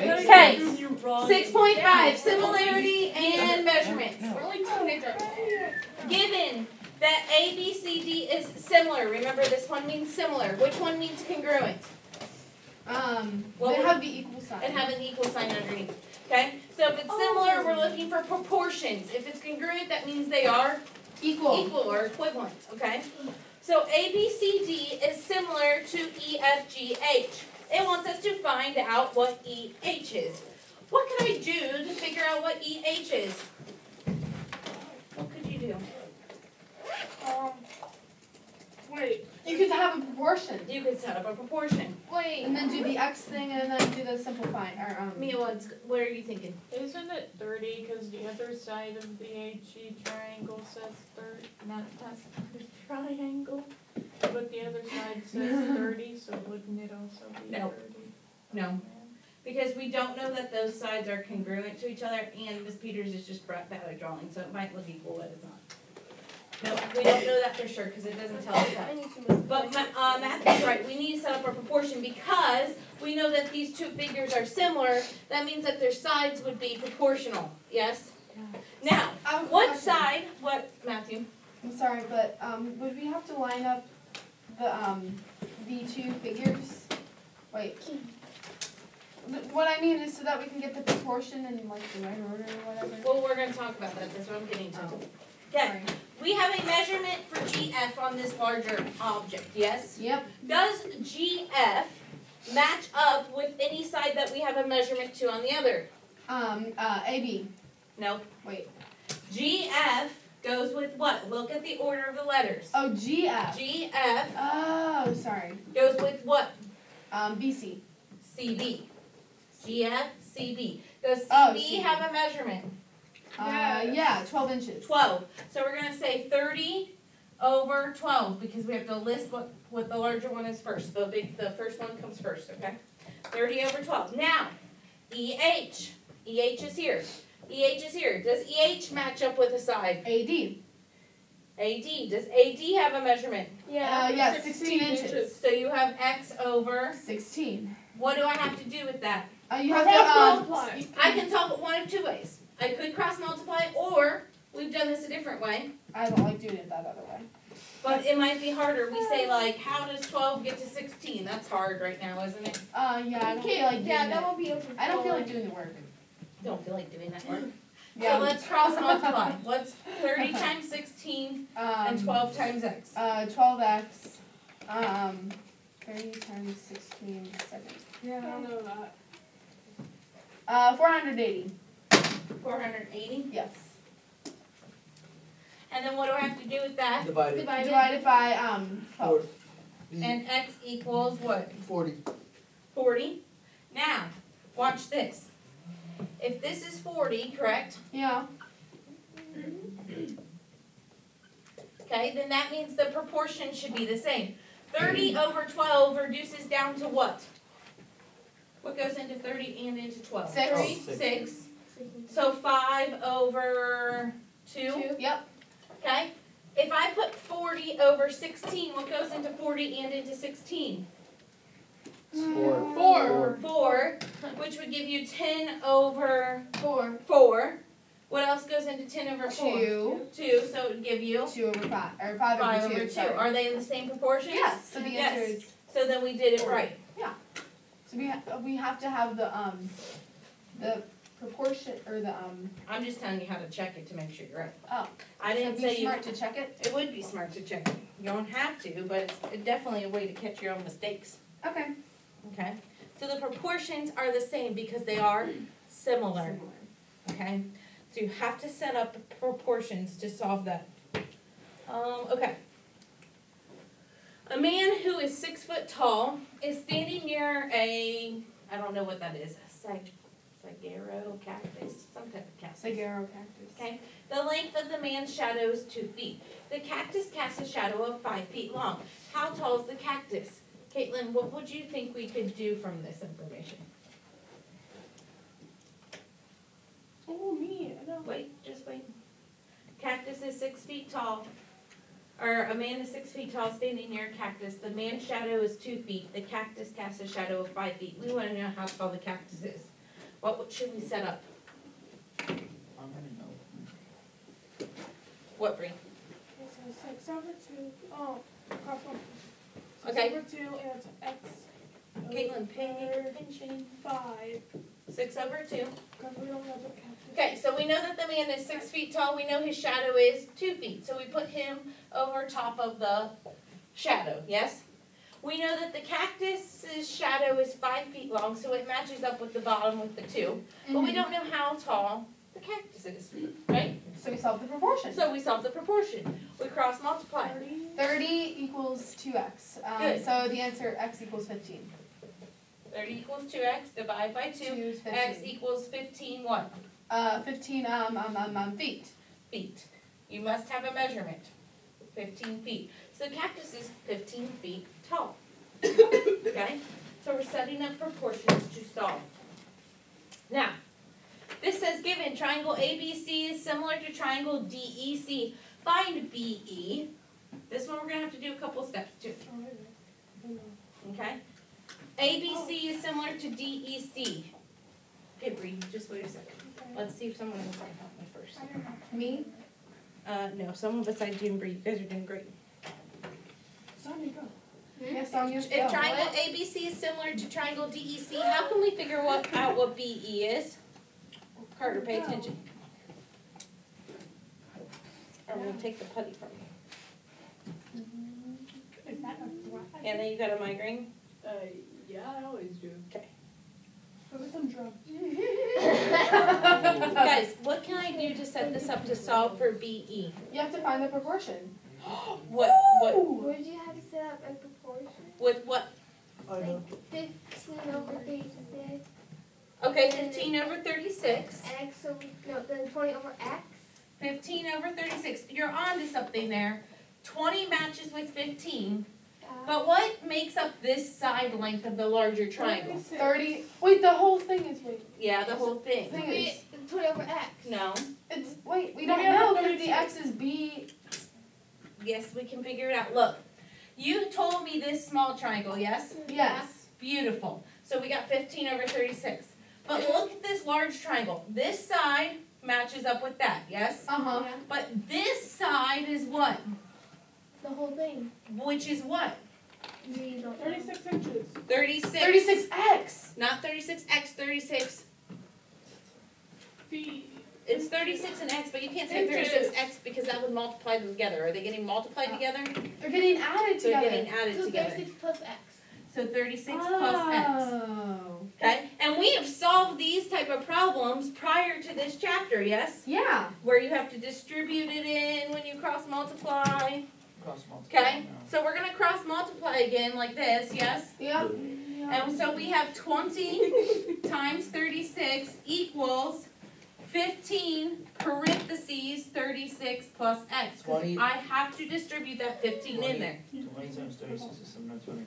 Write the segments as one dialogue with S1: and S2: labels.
S1: Okay, 6.5, similarity and measurements. Given that A, B, C, D is similar, remember this one means similar. Which one means congruent?
S2: They have the equal sign.
S1: And have an equal sign underneath. Okay? So if it's similar, we're looking for proportions. If it's congruent, that means they are
S2: Equal
S1: or equivalent. Okay? So A, B, C, D is similar to E, F, G, H. It wants us to find out what E, H is. What could I do to figure out what E, H is? What could you do?
S3: Wait.
S2: You could have a proportion.
S1: You could set up a proportion.
S3: Wait.
S2: And then do the X thing and then do the simplifying.
S1: Mia, what are you thinking?
S3: Isn't it 30 because the other side of the HE triangle says 30? Not that's the triangle. But the other side says 30, so wouldn't it also be
S1: No.
S3: 30?
S1: No. Because we don't know that those sides are congruent to each other, and Ms. Peters is just bad at drawing, so it might look equal, but it's not. No, we don't know that for sure because it doesn't tell us that. But Matthew's right. We need to set up a proportion because we know that these two figures are similar. That means that their sides would be proportional. Yes? Now, what side, Matthew?
S2: I'm sorry, but would we have to line up the two figures? Wait. What I mean is so that we can get the proportion in like the right order or whatever.
S1: Well, we're going to talk about that. That's what I'm getting to.
S2: Oh.
S1: Okay. We have a measurement for GF on this larger object, yes?
S2: Yep.
S1: Does GF match up with any side that we have a measurement to on the other?
S2: AB.
S1: Nope.
S2: Wait.
S1: GF goes with what? Look at the order of the letters.
S2: Oh, GF.
S1: GF
S2: Oh, sorry.
S1: goes with what?
S2: BC.
S1: CB. GF, CB. Does CB
S2: CB.
S1: have a measurement?
S2: Yeah, 12 inches.
S1: 12. So we're going to say 30 over 12 because we have to list what the larger one is first. The first one comes first, okay? 30 over 12. Now, EH. EH is here. EH is here. Does EH match up with a side?
S2: AD.
S1: AD. Does AD have a measurement?
S2: Yeah, 16 inches.
S1: So you have X over
S2: 16.
S1: What do I have to do with that?
S2: You have
S3: multiply.
S1: I can solve it one of two ways. I could cross multiply, or we've done this a different way.
S2: I don't like doing it that other way.
S1: But it might be harder. We say like, how does 12 get to 16? That's hard right now, isn't it?
S2: Yeah, I don't feel like doing
S3: that
S2: it.
S3: won't be
S2: I don't feel like doing the work.
S1: Don't feel like doing that work.
S2: Yeah.
S1: So let's cross multiply. What's 30 times 16 and 12 times x?
S2: 12x. 30 times 16 seconds.
S3: Yeah, I don't know that.
S2: 480.
S1: 480.
S2: Yes.
S1: And then what do I have to do with that?
S4: Divided.
S2: Divided by 12.
S1: And x equals what?
S4: 40.
S1: 40. Now, watch this. If this is 40, correct?
S2: Yeah.
S1: Okay, then that means the proportion should be the same. 30 over 12 reduces down to what? What goes into 30 and into 12?
S2: 6.
S1: 6. So 5 over 2.
S2: Yep.
S1: Okay? If I put 40 over 16, what goes into 40 and into 16?
S4: 4.
S1: 4, which would give you 10 over
S2: 4.
S1: 4. What else goes into 10 over 4?
S2: 2.
S1: 2, so it would give you
S2: 2 over 5. Or 5
S1: 5
S2: over 2.
S1: over 2.
S2: Sorry.
S1: Are they in the same proportions?
S2: Yes. So the
S1: Yes.
S2: answer is.
S1: So then we did it right.
S2: So we have to have the proportion or the
S1: I'm just telling you how to check it to make sure you're right.
S2: Oh.
S1: I didn't
S2: be
S1: say you.
S2: smart to check it.
S1: It would be smart to check it. You don't have to, but it's definitely a way to catch your own mistakes.
S2: Okay.
S1: Okay? So the proportions are the same because they are similar. Okay? So you have to set up proportions to solve that. Okay. A man who is 6 foot tall is standing near I don't know what that is, saguaro cactus, some type of cactus.
S2: Saguaro cactus.
S1: Okay. The length of the man's shadow is 2 feet. The cactus casts a shadow of 5 feet long. How tall is the cactus? Caitlin, what would you think we could do from this information?
S3: Oh, me. I know.
S1: Wait, just wait. Cactus is 6 feet tall. Or a man is 6 feet tall standing near a cactus. The man's shadow is 2 feet. The cactus casts a shadow of 5 feet. We want to know how tall the cactus is. What should we set up?
S4: I don't know.
S1: What, Bree?
S5: Okay, so 6 over 2, oh, cross one. 6
S1: Okay.
S5: over 2, and it's x
S1: Caitlin, pay
S5: over
S1: attention.
S5: 5,
S1: 6 over 2.
S5: because we don't know the cactus.
S1: Okay, so we know that the man is 6 feet tall. We know his shadow is 2 feet. So we put him over top of the shadow, yes? We know that the cactus's shadow is 5 feet long, so it matches up with the bottom with the 2. But we don't know how tall the cactus is, right?
S2: So we solve the proportion.
S1: So we solve the proportion. We cross multiply.
S5: 30.
S2: 30 equals 2x.
S1: Good.
S2: So the answer, x equals 15.
S1: 30 equals 2x, divide by 2.
S2: 2 is 15.
S1: X equals 15 what?
S2: 15 feet.
S1: Feet. You must have a measurement. 15 feet. So the cactus is 15 feet tall. Okay? So we're setting up proportions to solve. Now, this says given triangle ABC is similar to triangle DEC. Find BE. This one we're going to have to do a couple steps too.
S5: Oh, wait a minute.
S1: Okay? ABC is similar to DEC. Okay, Bree, just wait a second.
S5: Okay.
S1: Let's see if someone else can help me first.
S5: I don't know.
S2: Me?
S1: No, someone besides you and Bree. You guys are doing great.
S5: Sonny, go.
S2: Yes, on your
S1: If triangle ABC is similar to triangle DEC, how can we figure out what BE is? Carter, pay attention. Or we'll take the putty from you.
S5: Is that a threat?
S1: Anna, you got a migraine?
S3: Yeah, I always do.
S5: Go get some drugs.
S1: Guys, what can I do to set this up to solve for BE?
S2: You have to find the proportion.
S1: What,
S6: Would you have to set up a proportion?
S1: what,
S6: Like 15 over 36,
S1: okay, 15 over 36.
S6: x over, no, then 20 over x.
S1: 15 over 36. You're on to something there. 20 matches with 15. But what makes up this side length of the larger triangle?
S2: 30. Wait, the whole thing is,
S1: Yeah, the whole thing.
S2: thing is,
S6: 20 over x.
S1: No.
S2: it's, wait, we
S5: We
S2: don't
S5: have
S2: know
S5: the
S2: because the x is b.
S1: Yes, we can figure it out. Look, you told me this small triangle, yes?
S2: Yes.
S1: Beautiful. So we got 15 over 36. But look at this large triangle. This side matches up with that, yes?
S2: Uh-huh.
S6: Yeah,
S1: But this side is what?
S6: the whole thing.
S1: Which is what?
S6: We don't know.
S5: 36 inches.
S1: 36.
S2: 36x.
S1: Not 36x, 36.
S5: Feet.
S1: It's 36 and x, but you can't say
S5: Inches.
S1: 36x because that would multiply them together. Are they getting multiplied together?
S2: They're getting added
S1: They're
S2: together.
S1: getting added
S6: So
S1: together.
S6: 36 plus x.
S1: So 36 plus x.
S2: Oh.
S1: Okay? And we have solved these type of problems prior to this chapter, yes?
S2: Yeah.
S1: Where you have to distribute it in when you cross multiply.
S4: Cross multiply.
S1: Okay? So we're going to cross multiply again like this, yes?
S2: Yep.
S1: And so we have 20 times 36 equals 15 parentheses 36 plus x. 'Cause
S4: 20.
S1: I have to distribute that 15 in there.
S4: 20 times 36 is 720.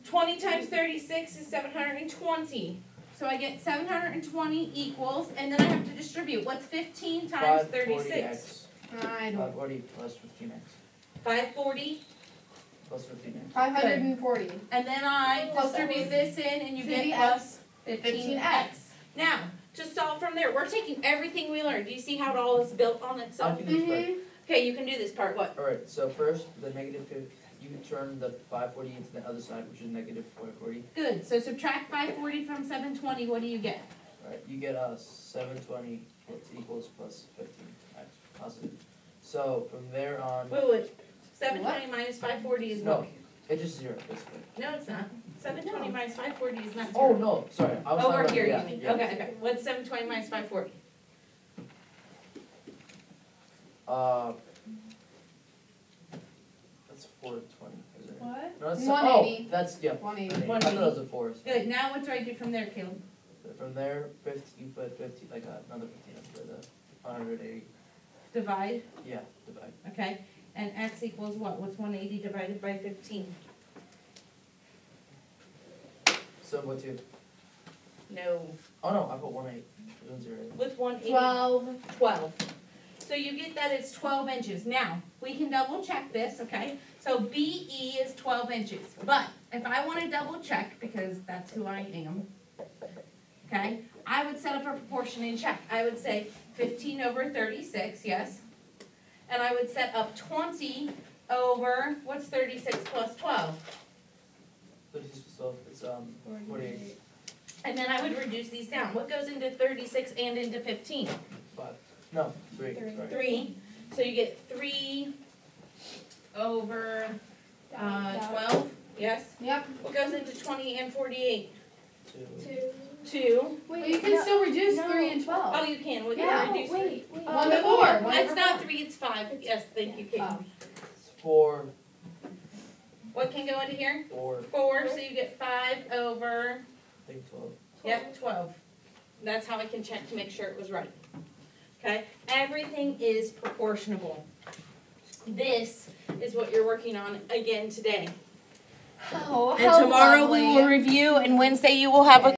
S1: 20 times 36 is 720. So I get 720 equals, and then I have to distribute. What's 15 times 36?
S4: 540x.
S2: I don't.
S4: 540 plus 15x.
S1: 540.
S4: Plus 15x.
S2: 540.
S1: And then I
S2: Plus
S1: distribute this in, and you get
S2: 50x.
S1: plus
S2: 15x.
S1: 15x. Now, to solve from there, we're taking everything we learned. Do you see how it all is built on
S4: I
S1: itself?
S4: can do this part.
S1: Okay, you can do this part. What?
S4: Alright, so first, the negative 50, you turn the 540 into the other side, which is negative 440.
S1: Good. So subtract 540 from 720. What do you get?
S4: Alright, you get 720 equals plus 15x, positive. So from there on,
S1: Wait. 720 minus 540 is
S4: No.
S1: what?
S4: it's just zero, basically.
S1: No, it's not. 720 minus 540 is not
S4: Oh,
S1: zero.
S4: no, sorry, I was
S1: Oh,
S4: talking
S1: we're
S4: about,
S1: here,
S4: yeah,
S1: you mean.
S4: yeah.
S1: Okay. What's 720 minus 540?
S4: That's 420, isn't it?
S5: What?
S4: No, that's,
S2: 180.
S4: oh, that's, yeah,
S2: 180.
S4: 180. I thought it was a 4.
S1: Good. Now what do I do from there, Caleb?
S4: From there, 50, you put 50, like another 15 after the 180,
S1: Divide.
S4: yeah, divide.
S1: Okay. And x equals what? What's 180 divided by 15?
S4: So what two?
S1: No.
S4: Oh no, I put 180. It was 0.
S1: What's 180?
S2: 12.
S1: 12. So you get that it's 12 inches. Now, we can double check this, okay? So BE is 12 inches. But if I want to double check, because that's who I am, okay? would set up a proportion and check. I would say 15 over 36, yes. And I would set up 20 over, what's 36 plus 12?
S4: 36 plus 12, it's 48.
S1: And then I would reduce these down. What goes into 36 and into 15?
S4: 5. No, 3.
S6: Three.
S4: Sorry.
S1: 3. So you get 3 over 12, yes?
S2: Yep.
S1: What goes into 20 and 48?
S4: 2.
S1: 2.
S2: Well, you can still reduce
S6: no.
S2: 3 and 12.
S1: Oh, you can. What
S2: Yeah.
S1: can you reduce?
S6: Wait.
S2: 1 to 4. 1
S1: It's
S2: over
S1: not
S2: 4.
S1: 3, it's 5. Yes, thank you, Kate.
S2: Oh.
S4: It's 4.
S1: What can go into here?
S4: 4.
S1: 4, so you get 5 over,
S4: I think 12.
S1: yep, 12. That's how I can check to make sure it was right. Okay? Everything is proportionable. This is what you're working on again today.
S2: Oh,
S1: And tomorrow we will review, and Wednesday you will have a